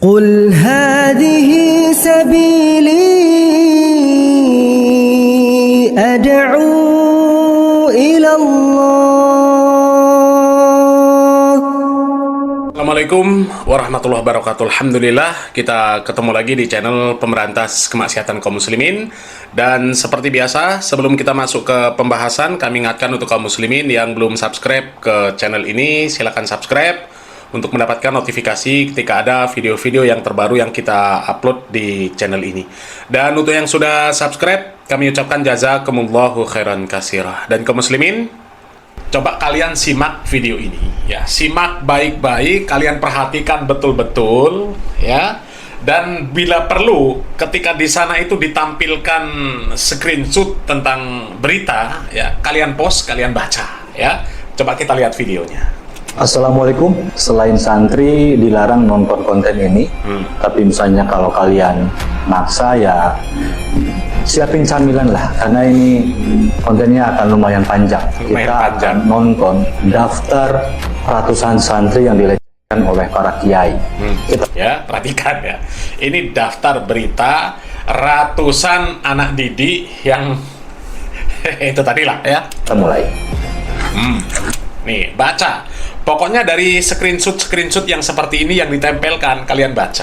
قل هذه سبيلي أدعو إلى الله. Assalamualaikum warahmatullahi wabarakatuh. Alhamdulillah, kita ketemu lagi di channel Pemberantas Kemaksiatan Kaum Muslimin. Dan seperti biasa, sebelum kita masuk ke pembahasan, kami ingatkan untuk kaum muslimin yang belum subscribe ke channel ini, silakan subscribe untuk mendapatkan notifikasi ketika ada video-video yang terbaru yang kita upload di channel ini. Dan untuk yang sudah subscribe, kami ucapkan jazakumullahu khairan katsira. Dan kaum muslimin, coba kalian simak video ini ya, simak baik-baik, kalian perhatikan betul-betul ya. Dan bila perlu, ketika di sana itu ditampilkan screenshot tentang berita ya, kalian post, kalian baca ya. Coba kita lihat videonya. Assalamualaikum. Selain santri dilarang nonton konten ini, tapi misalnya kalau kalian maksa ya siapin camilan lah, karena ini kontennya akan lumayan panjang. Kita akan nonton daftar ratusan santri yang dilecehkan oleh para kiai. Ya, perhatikan ya. Ini daftar berita ratusan anak didik yang itu tadi lah ya. Kita mulai. Nih, baca. Pokoknya dari screenshot yang seperti ini yang ditempelkan, kalian baca.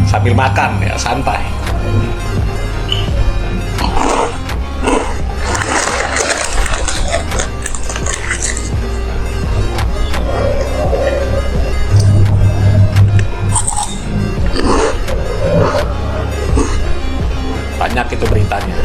Sambil makan ya, santai. Banyak itu beritanya.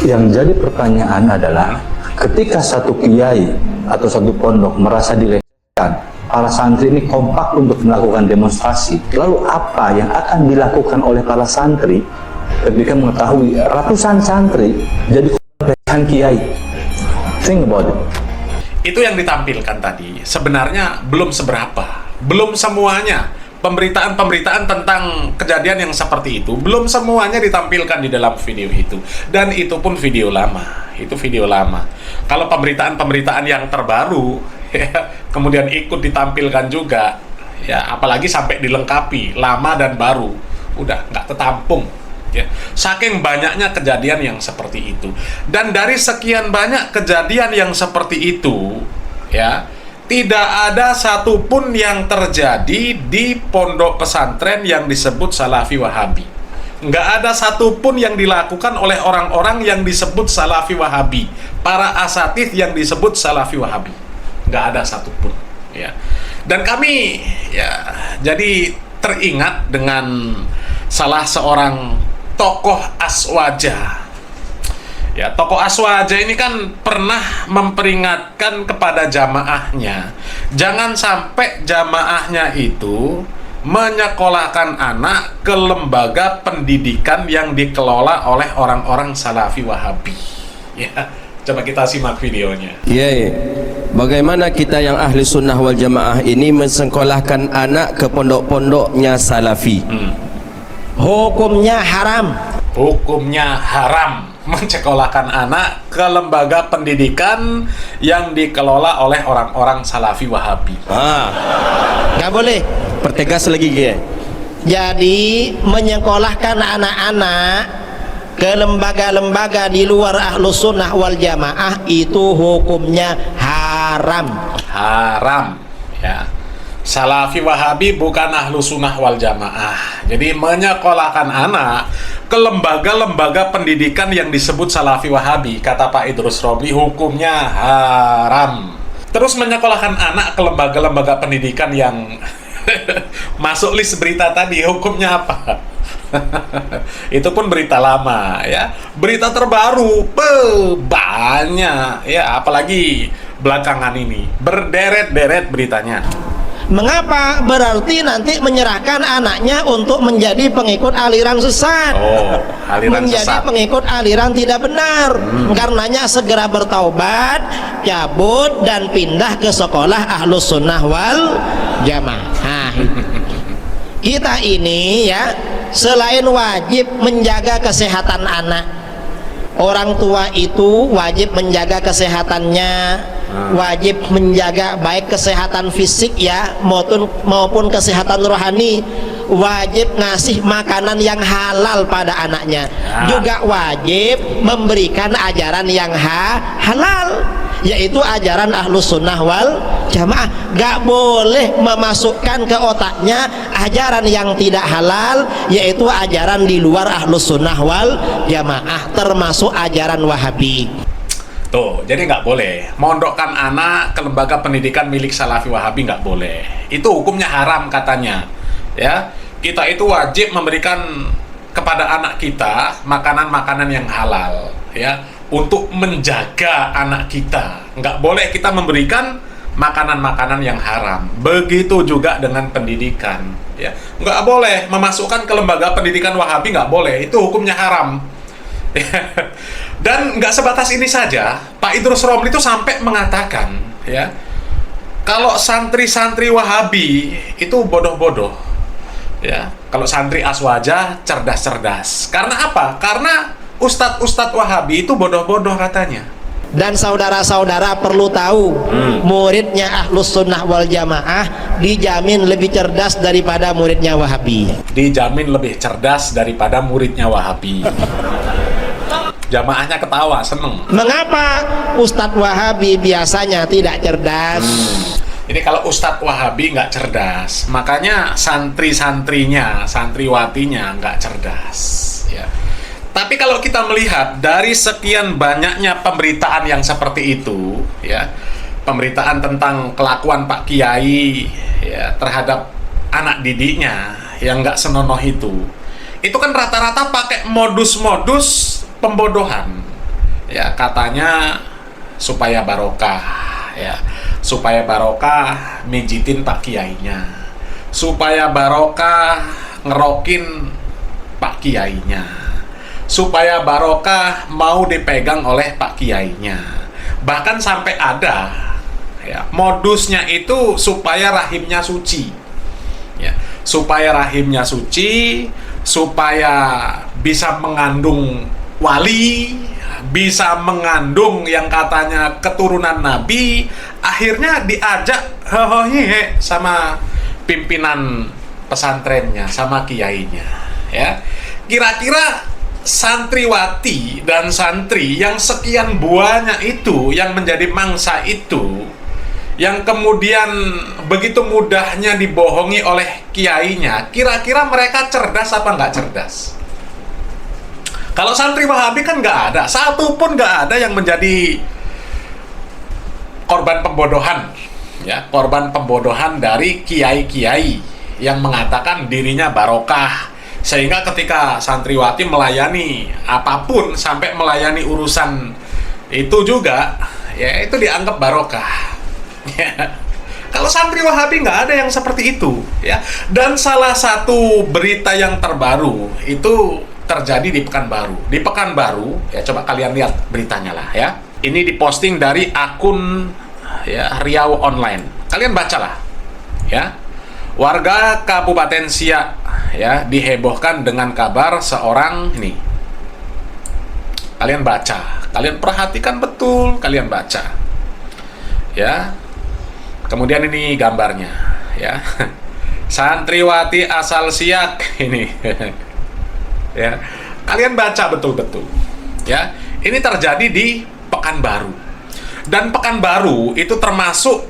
Yang jadi pertanyaan adalah, ketika satu kiai atau satu pondok merasa dilecehkan, para santri ini kompak untuk melakukan demonstrasi. Lalu apa yang akan dilakukan oleh para santri ketika mengetahui ratusan santri jadi korban pelecehan kiai? Think about it. Itu yang ditampilkan tadi sebenarnya belum seberapa, belum semuanya. Pemberitaan tentang kejadian yang seperti itu belum semuanya ditampilkan di dalam video itu, dan itu pun video lama. Itu video lama. Kalau pemberitaan yang terbaru ya, kemudian ikut ditampilkan juga ya, apalagi sampai dilengkapi lama dan baru, udah nggak ketampung ya. Saking banyaknya kejadian yang seperti itu, dan dari sekian banyak kejadian yang seperti itu ya, tidak ada satupun yang terjadi di pondok pesantren yang disebut Salafi Wahabi. Nggak ada satupun yang dilakukan oleh orang-orang yang disebut Salafi Wahabi, para asatidz yang disebut Salafi Wahabi. Nggak ada satupun ya. Dan kami ya jadi teringat dengan salah seorang tokoh aswaja. Ya, tokoh aswaja ini kan pernah memperingatkan kepada jamaahnya, jangan sampai jamaahnya itu menyekolahkan anak ke lembaga pendidikan yang dikelola oleh orang-orang Salafi Wahabi. Ya, coba kita simak videonya. Ya, bagaimana kita yang ahli sunnah wal jamaah ini mensekolahkan anak ke pondok-pondoknya Salafi? Hukumnya haram. Hukumnya haram mencekolahkan anak ke lembaga pendidikan yang dikelola oleh orang-orang Salafi Wahabi. Nggak boleh. Pertegas lagi ya. Jadi menyekolahkan anak-anak ke lembaga-lembaga di luar Ahlus Sunnah wal Jamaah itu hukumnya haram. Haram ya. Salafi Wahabi bukan Ahlus Sunnah wal Jamaah. Jadi menyekolahkan anak ke lembaga-lembaga pendidikan yang disebut Salafi Wahabi, kata Pak Idrus Robli, hukumnya haram. Terus menyekolahkan anak ke lembaga-lembaga pendidikan yang masuk list berita tadi, hukumnya apa? Itu pun berita lama ya. Berita terbaru banyak ya, apalagi belakangan ini berderet-deret beritanya. Mengapa? Berarti nanti menyerahkan anaknya untuk menjadi pengikut aliran sesat. Oh, aliran menjadi sesat. Pengikut aliran tidak benar. Karenanya segera bertaubat, cabut dan pindah ke sekolah Ahlus Sunnah wal Jamaah. Kita ini ya, selain wajib menjaga kesehatan anak, orang tua itu wajib menjaga kesehatannya, wajib menjaga baik kesehatan fisik ya maupun kesehatan rohani, wajib ngasih makanan yang halal pada anaknya, juga wajib memberikan ajaran yang halal, yaitu ajaran Ahlus Sunnah wal Jamaah. Gak boleh memasukkan ke otaknya ajaran yang tidak halal, yaitu ajaran di luar Ahlus Sunnah wal Jamaah, termasuk ajaran Wahabi. Tuh, jadi nggak boleh mondokkan anak ke lembaga pendidikan milik Salafi Wahabi, nggak boleh. Itu hukumnya haram katanya. Ya, kita itu wajib memberikan kepada anak kita makanan-makanan yang halal, ya, untuk menjaga anak kita. Nggak boleh kita memberikan makanan-makanan yang haram. Begitu juga dengan pendidikan, ya. Nggak boleh memasukkan ke lembaga pendidikan Wahabi, nggak boleh. Itu hukumnya haram. Dan nggak sebatas ini saja, Pak Idrus Romli itu sampai mengatakan, ya, kalau santri-santri Wahabi itu bodoh-bodoh, ya, kalau santri Aswaja cerdas-cerdas. Karena apa? Karena ustadz-ustadz Wahabi itu bodoh-bodoh katanya. Dan saudara-saudara perlu tahu, muridnya Ahlus Sunnah wal Jamaah dijamin lebih cerdas daripada muridnya Wahabi. Dijamin lebih cerdas daripada muridnya Wahabi. Jamaahnya ketawa, seneng. Mengapa Ustadz Wahabi biasanya tidak cerdas? Ini kalau Ustadz Wahabi nggak cerdas, makanya santri-santrinya, santriwatinya nggak cerdas, ya. Tapi kalau kita melihat dari sekian banyaknya pemberitaan yang seperti itu, ya, pemberitaan tentang kelakuan Pak Kiai, ya, terhadap anak didiknya yang nggak senonoh itu kan rata-rata pakai modus-modus pembodohan, ya, katanya supaya barokah, ya, supaya barokah mijitin Pak Kiainya, supaya barokah ngerokin Pak Kiainya, supaya barokah mau dipegang oleh Pak Kiainya. Bahkan sampai ada, ya, modusnya itu supaya rahimnya suci, ya, supaya rahimnya suci, supaya bisa mengandung wali, bisa mengandung yang katanya keturunan Nabi. Akhirnya diajak hehehe sama pimpinan pesantrennya, sama kiainya, ya. Kira-kira santriwati dan santri yang sekian buahnya itu, yang menjadi mangsa itu, yang kemudian begitu mudahnya dibohongi oleh kiainya, kira-kira mereka cerdas apa nggak cerdas? Kalau santri Wahabi kan nggak ada, satu pun nggak ada yang menjadi korban pembodohan, ya, korban pembodohan dari kiai-kiai yang mengatakan dirinya barokah, sehingga ketika santriwati melayani apapun sampai melayani urusan itu juga, ya, itu dianggap barokah. Ya. Kalau santri Wahabi nggak ada yang seperti itu, ya. Dan salah satu berita yang terbaru itu terjadi di Pekanbaru. Di Pekanbaru, ya, coba kalian lihat beritanya lah, ya. Ini diposting dari akun, ya, Riau Online. Kalian bacalah, ya. Warga Kabupaten Siak, ya, dihebohkan dengan kabar seorang ini. Kalian baca, kalian perhatikan betul, kalian baca, ya. Kemudian ini gambarnya, ya. Santriwati asal Siak ini. Ya, kalian baca betul-betul, ya. Ini terjadi di Pekanbaru, dan Pekanbaru itu termasuk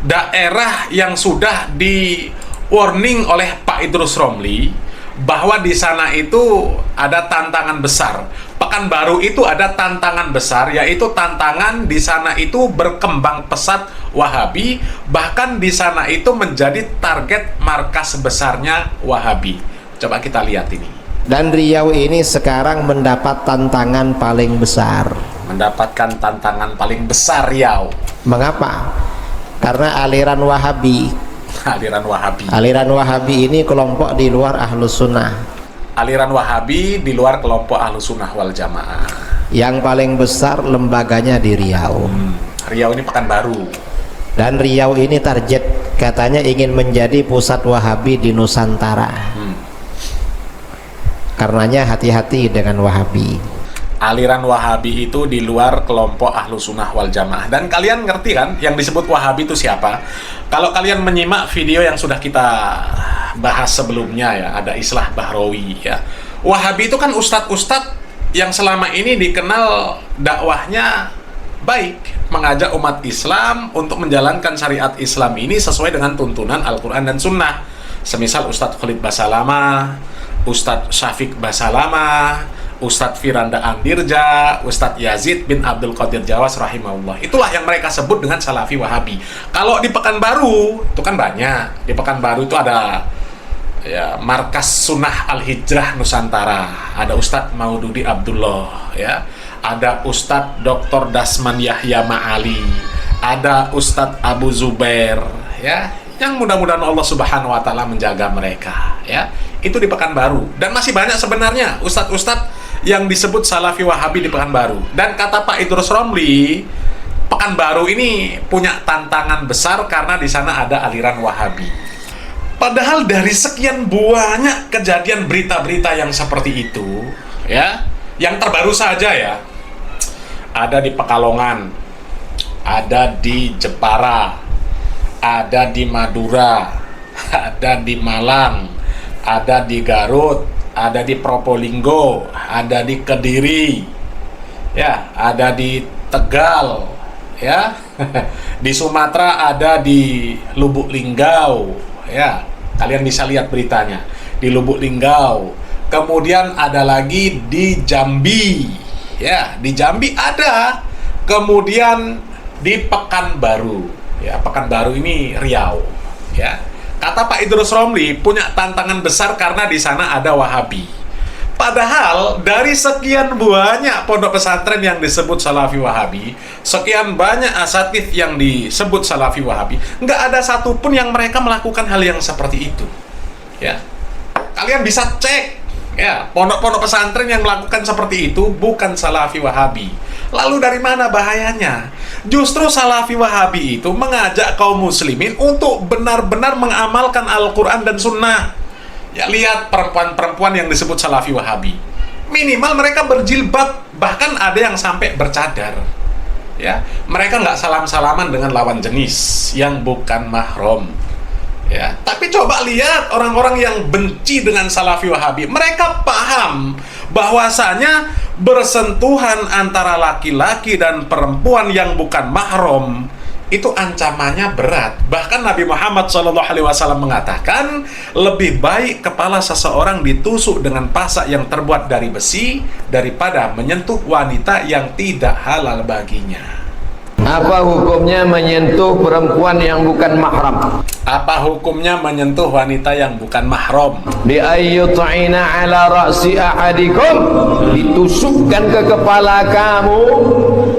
daerah yang sudah di warning oleh Pak Idrus Romli bahwa di sana itu ada tantangan besar. Pekanbaru itu ada tantangan besar, yaitu tantangan di sana itu berkembang pesat Wahabi, bahkan di sana itu menjadi target markas besarnya Wahabi. Coba kita lihat ini. Dan Riau ini sekarang mendapat tantangan paling besar. Mendapatkan tantangan paling besar Riau. Mengapa? Karena aliran Wahabi. Aliran Wahabi. Aliran Wahabi ini kelompok di luar Ahlus Sunnah. Aliran Wahabi di luar kelompok Ahlus Sunnah wal Jamaah. Yang paling besar lembaganya di Riau. Riau ini Pekanbaru. Dan Riau ini target, katanya ingin menjadi pusat Wahabi di Nusantara. Karenanya hati-hati dengan Wahabi. aliran Wahabi itu di luar kelompok Ahlu Sunnah wal Jamaah. Dan kalian ngerti kan yang disebut Wahabi itu siapa? Kalau kalian menyimak video yang sudah kita bahas sebelumnya ya, ada Islah Bahrawi ya. Wahabi itu kan ustadz-ustadz yang selama ini dikenal dakwahnya baik, mengajak umat Islam untuk menjalankan syariat Islam ini sesuai dengan tuntunan Al-Quran dan Sunnah. Semisal Ustadz Khalid Basalamah, Ustadz Syafiq Basalamah, Ustadz Firanda Andirja, Ustadz Yazid bin Abdul Qadir Jawas rahimahullah. Itulah yang mereka sebut dengan Salafi Wahabi. Kalau di Pekanbaru itu kan banyak. Di Pekanbaru itu ada ya Markas Sunnah Al-Hijrah Nusantara. Ada Ustadz Maududi Abdullah ya. Ada Ustadz Dr. Dasman Yahya Ma'ali. Ada Ustadz Abu Zubair ya. Yang mudah-mudahan Allah Subhanahu wa taala menjaga mereka ya. Itu di Pekanbaru. Dan masih banyak sebenarnya ustadz-ustadz yang disebut Salafi Wahabi di Pekanbaru. Dan kata Pak Idrus Romli, Pekanbaru ini punya tantangan besar karena di sana ada aliran Wahabi. Padahal dari sekian banyak kejadian berita-berita yang seperti itu ya, yang terbaru saja ya, ada di Pekalongan, ada di Jepara, ada di Madura, ada di Malang, ada di Garut, ada di Probolinggo, ada di Kediri, ya, ada di Tegal, ya, di Sumatera ada di Lubuk Linggau, ya, kalian bisa lihat beritanya di Lubuk Linggau. Kemudian ada lagi di Jambi, ya, di Jambi ada. Kemudian di Pekanbaru. Ya, Pekanbaru ini Riau, ya. Kata Pak Idrus Romli punya tantangan besar karena di sana ada Wahabi. Padahal dari sekian banyak pondok pesantren yang disebut Salafi Wahabi, sekian banyak asatidz yang disebut Salafi Wahabi, nggak ada satupun yang mereka melakukan hal yang seperti itu. Ya, kalian bisa cek. Ya, pondok-pondok pesantren yang melakukan seperti itu bukan Salafi Wahabi. Lalu dari mana bahayanya? Justru Salafi Wahabi itu mengajak kaum muslimin untuk benar-benar mengamalkan Al-Quran dan Sunnah. Ya, lihat perempuan-perempuan yang disebut Salafi Wahabi. Minimal mereka berjilbab, bahkan ada yang sampai bercadar. Ya, mereka nggak salam-salaman dengan lawan jenis yang bukan mahram. Ya, tapi coba lihat orang-orang yang benci dengan Salafi Wahabi, mereka paham bahwasanya bersentuhan antara laki-laki dan perempuan yang bukan mahram itu ancamannya berat. Bahkan Nabi Muhammad SAW mengatakan lebih baik kepala seseorang ditusuk dengan pasak yang terbuat dari besi daripada menyentuh wanita yang tidak halal baginya. Apa hukumnya menyentuh perempuan yang bukan mahram? Apa hukumnya menyentuh wanita yang bukan mahram? Bi ayyut'ina ala ra'si ahadikum, ditusukkan ke kepala kamu,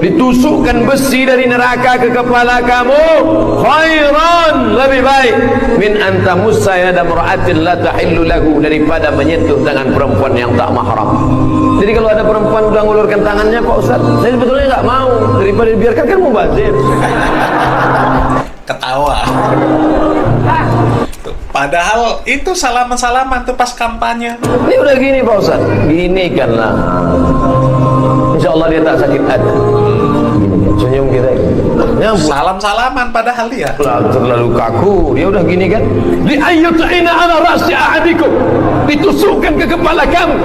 ditusukkan besi dari neraka ke kepala kamu, khairan, lebih baik min anta musayyada mar'atin la tahillu lahu, daripada menyentuh tangan perempuan yang tak mahram. Jadi kalau ada perempuan udah ngulurkan tangannya, Pak Ustaz, saya sebetulnya nggak mau, daripada dibiarkan kan mubazir. Ketawa. Padahal itu salaman-salaman tuh pas kampanye. Ini udah gini Pak Ustaz, gini kan lah. Insya Allah dia tak sakit hati. Senyum kita. Salam-salaman padahal dia terlalu kaku. Dia udah gini kan. Li ayyut'ina ala ra'si ahadikum, ditusukkan ke kepala kamu.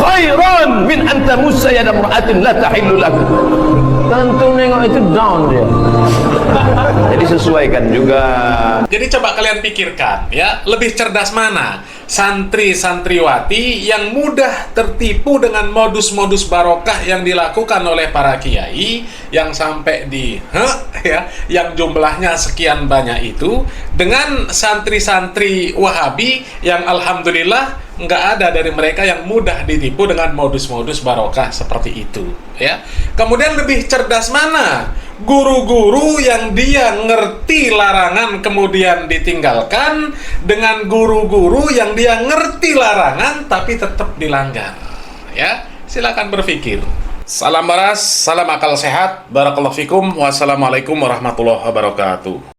Khairan min anta musayyada mar'atin la tahillu lakum. Tentu nengok itu down dia. Jadi sesuaikan juga. Jadi coba kalian pikirkan ya, lebih cerdas mana? Santri-santriwati yang mudah tertipu dengan modus-modus barokah yang dilakukan oleh para kiai yang sampai di ya, yang jumlahnya sekian banyak itu, dengan santri-santri Wahabi yang alhamdulillah nggak ada dari mereka yang mudah ditipu dengan modus-modus barokah seperti itu ya. Kemudian lebih cerdas mana? Guru-guru yang dia ngerti larangan kemudian ditinggalkan, dengan guru-guru yang dia ngerti larangan tapi tetap dilanggar ya. Silakan berpikir. Salam waras, salam akal sehat, barakallahu fikum, wassalamualaikum warahmatullahi wabarakatuh.